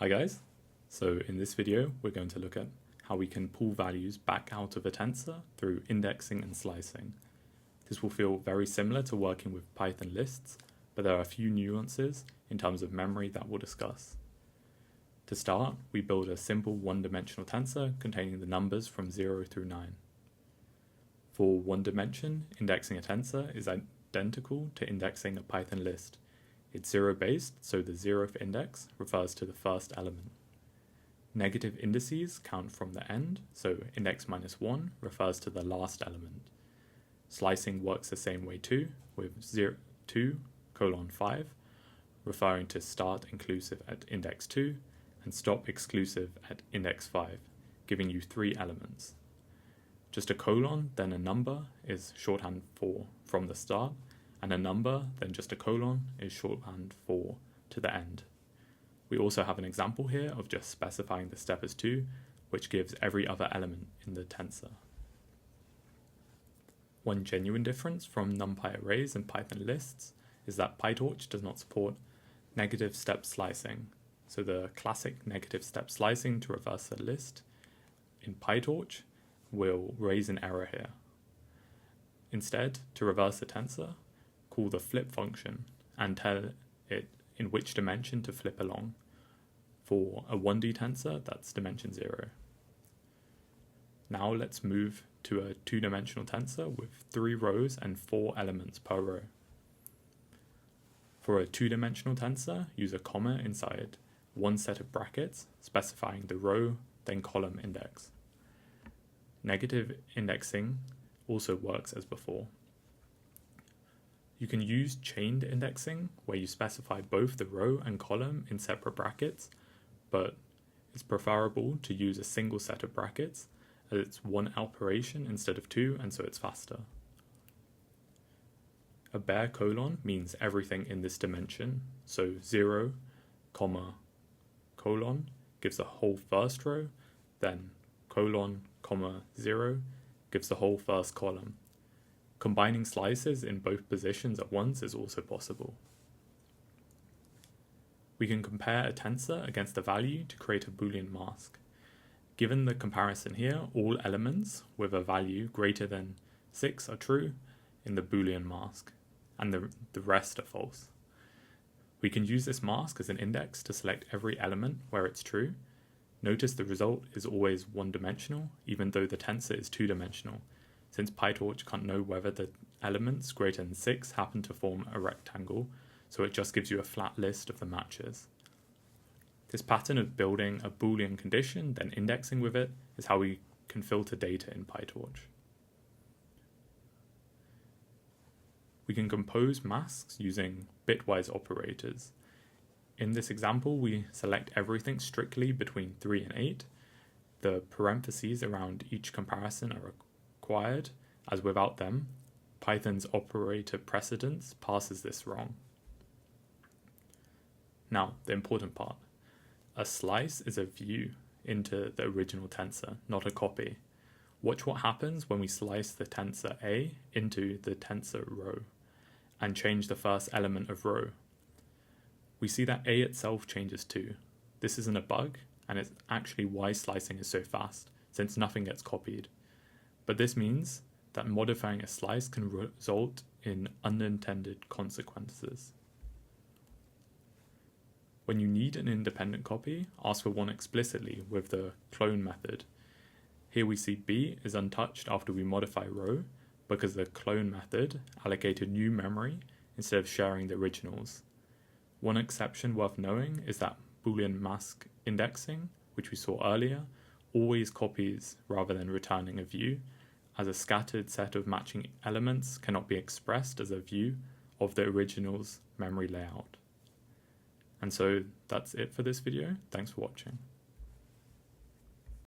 Hi guys, so in this video we're going to look at how we can pull values back out of a tensor through indexing and slicing. This will feel very similar to working with Python lists, but there are a few nuances in terms of memory that we'll discuss. To start, we build a simple one-dimensional tensor containing the numbers from 0 through 9. For one dimension, indexing a tensor is identical to indexing a Python list. It's zero-based, so the 0th index refers to the first element. Negative indices count from the end, so index minus 1 refers to the last element. Slicing works the same way too, with 2:5 referring to start inclusive at index 2 and stop exclusive at index 5, giving you 3 elements. Just a colon, then a number is shorthand for from the start, and a number, then just a colon, is shorthand for to the end. We also have an example here of just specifying the step as 2, which gives every other element in the tensor. One genuine difference from NumPy arrays and Python lists is that pytorch does not support negative step slicing. So the classic negative step slicing to reverse a list in pytorch will raise an error here. Instead, to reverse a tensor, call the flip function and tell it in which dimension to flip along. For a 1D tensor, that's dimension 0. Now let's move to a 2-dimensional tensor with 3 rows and 4 elements per row. For a 2-dimensional tensor, use a comma inside one set of brackets specifying the row, then column index. Negative indexing also works as before. You can use chained indexing, where you specify both the row and column in separate brackets, but it's preferable to use a single set of brackets, as it's one operation instead of 2, and so it's faster. A bare colon means everything in this dimension, so 0, colon gives the whole first row, then colon, 0 gives the whole first column. Combining slices in both positions at once is also possible. We can compare a tensor against a value to create a Boolean mask. Given the comparison here, all elements with a value greater than 6 are true in the Boolean mask, and the rest are false. We can use this mask as an index to select every element where it's true. Notice the result is always one-dimensional, even though the tensor is 2-dimensional, since pytorch can't know whether the elements greater than 6 happen to form a rectangle, so it just gives you a flat list of the matches. This pattern of building a Boolean condition, then indexing with it, is how we can filter data in pytorch. We can compose masks using bitwise operators. In this example, we select everything strictly between 3 and 8. The parentheses around each comparison are required, as without them, Python's operator precedence passes this wrong. Now, the important part. A slice is a view into the original tensor, not a copy. Watch what happens when we slice the tensor A into the tensor row and change the first element of row. We see that A itself changes too. This isn't a bug, and it's actually why slicing is so fast, since nothing gets copied. But this means that modifying a slice can result in unintended consequences. When you need an independent copy, ask for one explicitly with the clone method. Here we see B is untouched after we modify row, because the clone method allocated new memory instead of sharing the originals. One exception worth knowing is that Boolean mask indexing, which we saw earlier, always copies rather than returning a view, as a scattered set of matching elements cannot be expressed as a view of the original's memory layout. And so that's it for this video. Thanks for watching.